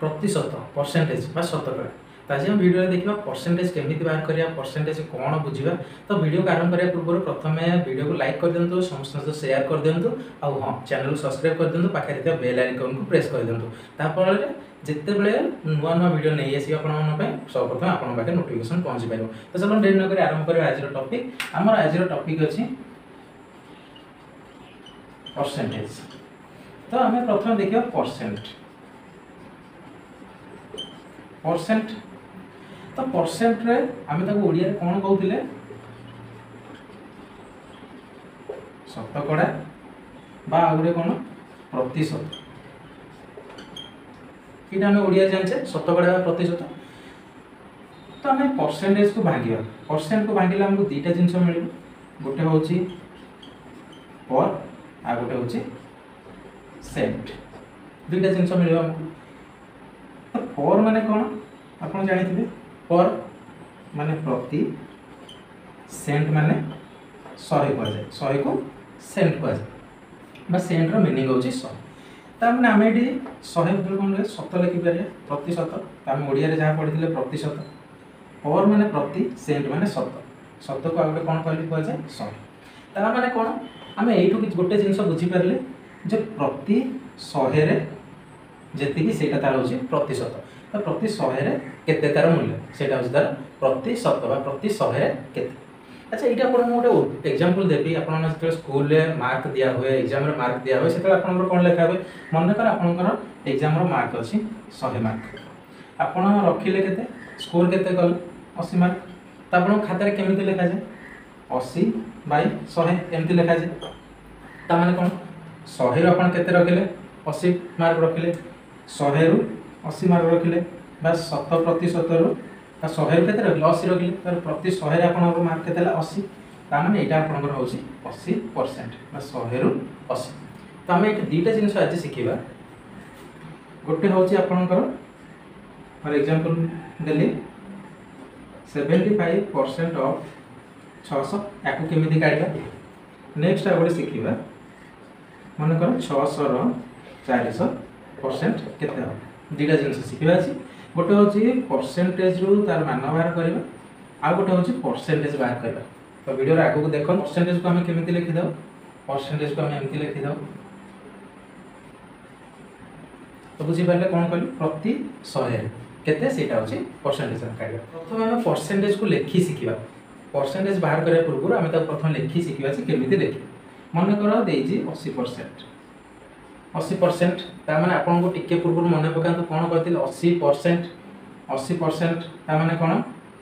प्रतिशत परसेंटेज बा शतकड़ा। तो आज हम वीडियो देखा परसेंटेज केमी बाहर करिया परसेंटेज कौन बुझा। तो वीडियो को आरंभ करने पूर्व प्रथम वीडियो को लाइक कर दिंतु, समस्त शेयर कर दिंतु, और हाँ चैनल सब्सक्राइब कर दिंतु, पाखे बेल आइकन को प्रेस कर दिंतु। ताफल जिते बड़े नुआ नुआ वीडियो नहीं आसी सर्वप्रथम आपन पाखे नोटिफिकेशन पहुँची पार। तो चलो डेरी नक आरंभ कर आज टॉपिक। आमर आज टॉपिक अच्छी परसेंटेज। तो आम प्रथम देखा परसेंट। तो परसेंट रे आम ओडिया कौन कहते शतकड़ा बा गोटे कौन प्रतिशत। ये आम ओडिया जाने शतकड़ा प्रतिशत। तो आम परसेंटेज को भांगा परसेंट को भांगिले आमको दुईटा जिनस मिल गोटे हूँ पर आ गोटे हूँ सेंट। दुईटा जिनस मिल आमको। तो पर माने कौन आप जानते पर माने प्रति, सेंट माने 100 कहुए 100 को सेंट कहुए सेंट मीनिंग हूँ 100। तमें आम ये 100 बदल कौन शत लिखिपर प्रतिशत। आम ओडिया जहाँ पढ़ी प्रतिशत। पर माने प्रति, सेंट माने शत। शत को आगे कौन कहले कहुए 100। तार माने कौन आम यू गोटे जिनस बुझीपारे जो प्रति 100 जी से तार हूँ प्रतिशत। तो प्रति 100 केते तार मूल्य से हूँ तार प्रति शत प्रति 100 केते। अच्छा ये आपको गोटे एग्जांपल देवी। आप स्कूल मार्क दिया हुए एग्जाम मार्क दिया हुए से आप कौन लिखा हुए मनकर आपंकर एग्जाम मार्क अच्छी 100 मार्क आप रखिले के स्कोर केते कल 80 मार्क। तो आप खातार केमी लिखा जाए 80/100 एमती लिखा जाए। ताने कौन 100 रु आप रखिले 80 मार्क रखिले 100 रु 80 मार्क रखिले 100% रु 100 रु के रखिले 80 रखिले तर प्रति 100 आप मार्क के 80। ताने यहाँ आपंकर हूँ 80% 100 रु 80। तो आम एक दुईटा जिन आज शिखा। गोटे हूँ आपंकर फॉर एग्जांपल देली 75% ऑफ 600 या केमी काढ़ा। नेक्स्ट आ गोटे शिखा मनकर 600 रो 400% केते हो। दुईटा जिन शिखा अच्छी। गोटे हूँ परसेंटेज रु तार मान बाहर करवा, आ गोटे हूँ परसेंटेज बाहर करवा। तो वीडियो आगू देख परसेंटेज को आम केमी लिखिद परसेंटेज को आम एमती लिखिद। तो बुझीपारे कौन कहली प्रति 100 केते से हूँ परसेंटेज काढ़ा। प्रथम आम परसेंटेज को लिखी शिखा। परसेंटेज बाहर करने पूर्व आम प्रथम लिखी शिखा केमी लिखी। मनकर देजी 80%। 80% तार आपको टिके पूर्व मन पका कौन कहते 80%। 80% तार कौन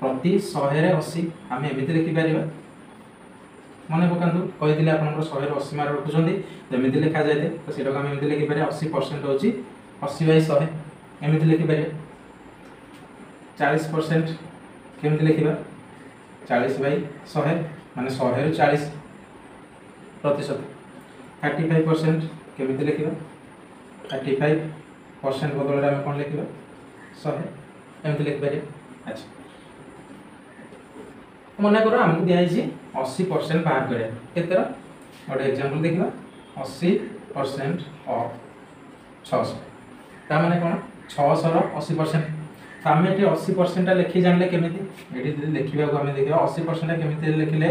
प्रति 100 80 आम एमती लिखिपर मन पका कही आप 100 80 मार्क रखुच्च जमी लिखा जाए। तो सीटा को आम एमती लिखिपर 80% हूँ 80/100 एमती लिखिपर। 40% केमती लिखा 40/100 माने 100 रु 40%। 35% केमती लिखा 35% बदल आम कौन लिखा 100 एमती लिखिपर। अच्छा मन कर आमको दिखाई 80% बाहर करा के गोटे एग्जांपल देखा 80% ऑफ 600 ताने कौन 600 रो 80%। तो आम ये 80% लिखी जाने केमी ये लिखा आम देखा 80% केमी लिखिले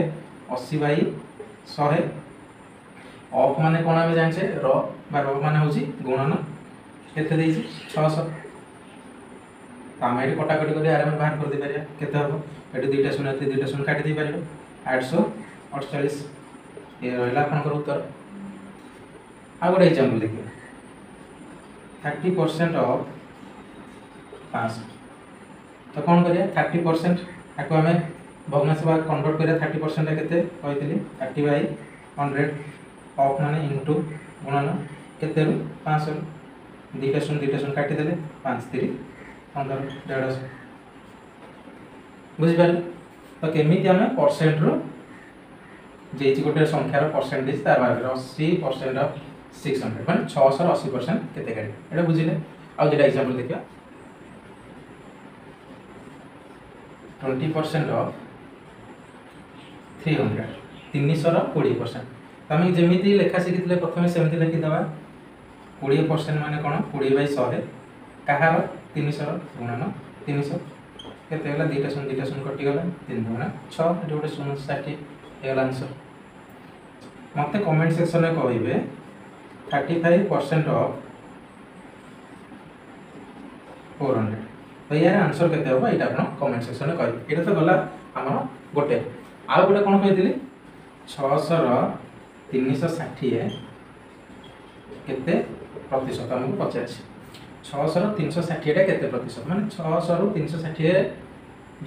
80/100 ऑफ माने कौन आम जाने रो माने हूँ गुणन के 600। तो आम ये कटाकटी कर आराम बाहर कर दे पार के दुईटा शून्य दुईटा शून्य काटी पार 848 ये रहा आपंकर उत्तर। आ गोटे एग्जांपल देखिए 30% ऑफ 500। तो कौन करिया 30% आपको आम भग्नांश भाग कन्वर्ट करिया 30% केते कही 30/100 ऑफ माने इंटू गुणन केते 500 दुईटा शून्य काटिदेले 5 3 15 150 बुझिपारे। तो केमी आम परसेंट रु जे गोटे संख्यार परसेंटेज तार बाहर 80% ऑफ 600 माने 600 80% केते काढ़ ये बुझिले। आउ दुटा एग्जांपल देखिया 20% ऑफ 300 300 रो 20%। तो आम जमी लेखा शिखी प्रथम सेमती लिखिदे 20% माने कौन 20/100 कहार 300 गुणन 300 केते गला 2 शून्य कटि गला 3 गुणन 6 एटी गोटे 60 हेगला आंसर। मते कमेंट सेक्शन में कहिबे 35% ऑफ 400 तो यार आंसर केते होबा एटा आपण कमेंट सेक्शन में कहि। एटा तो गला हमर गोटे आ गोटे कोन कहिदिली 600 रो 360 केते प्रतिशत हमको पचास 600 रो 360 टा केते प्रतिशत माने 600 रो 360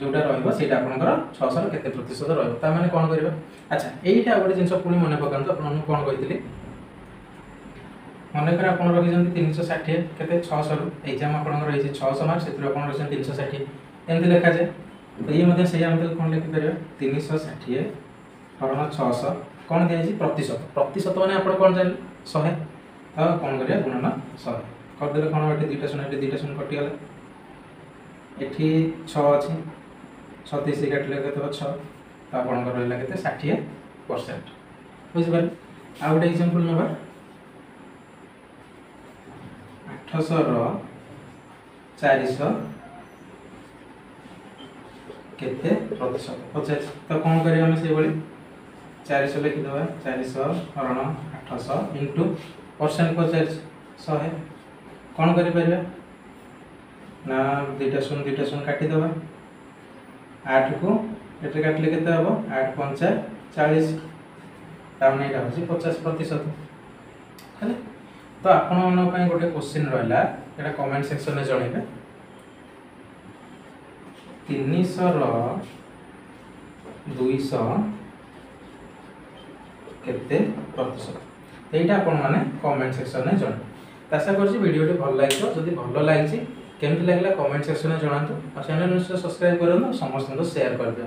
जोटा रहइबो सेटा आपनकर 600 रो केते प्रतिशत रहइबो ता माने कोन करबा। अच्छा एइटा गोटे जिंस पुनी मने पकांतो आपन कोन कहितली मन कर आपन रखि जंती 360 केते 600 रो एग्जाम आपन रहि 600 मार्क सेतिर आपन रहि 360 एंति लिखा जाय। तो ये मध्ये से हम कोन लिखि परिबा 360 हरण 600 कोन दिया जी प्रतिशत प्रतिशत माने आपन कोन जान 100 तो कोन करिया गुणन 100 कर देले कोन एठी 2 शून्य कटि गला एठी 6 अछि 36 काटले केते 6 तो आपन कर रहला केते 60% बुझि पारे। आ गोटे एग्जांपल नबा 800 रो 400 केते प्रतिशत 50 तो कोन करिया हम से बळी 400 लिखि दबा 400 हरण 800 इनटू परसेंट को 100 कोन करि परिबा ना 2 शून्य काटि दबा 8 को एटे काटले केते हबो 8 5 40 तामने एटा होची 50% हैले। तो आपण मन पय गोटे क्वेश्चन रहला एटा कमेंट सेक्शन में जणेबे 300 रो 200 केते प्रतिशत एटा आपण माने कमेंट सेक्शन में जण। आशा करछि वीडियोटी भल लागितो जदि भल लागिछि केमति लागला कमेंट सेक्शन में जणांतु और चैनल सब्सक्राइब करन समस्त को शेयर कर दियौ।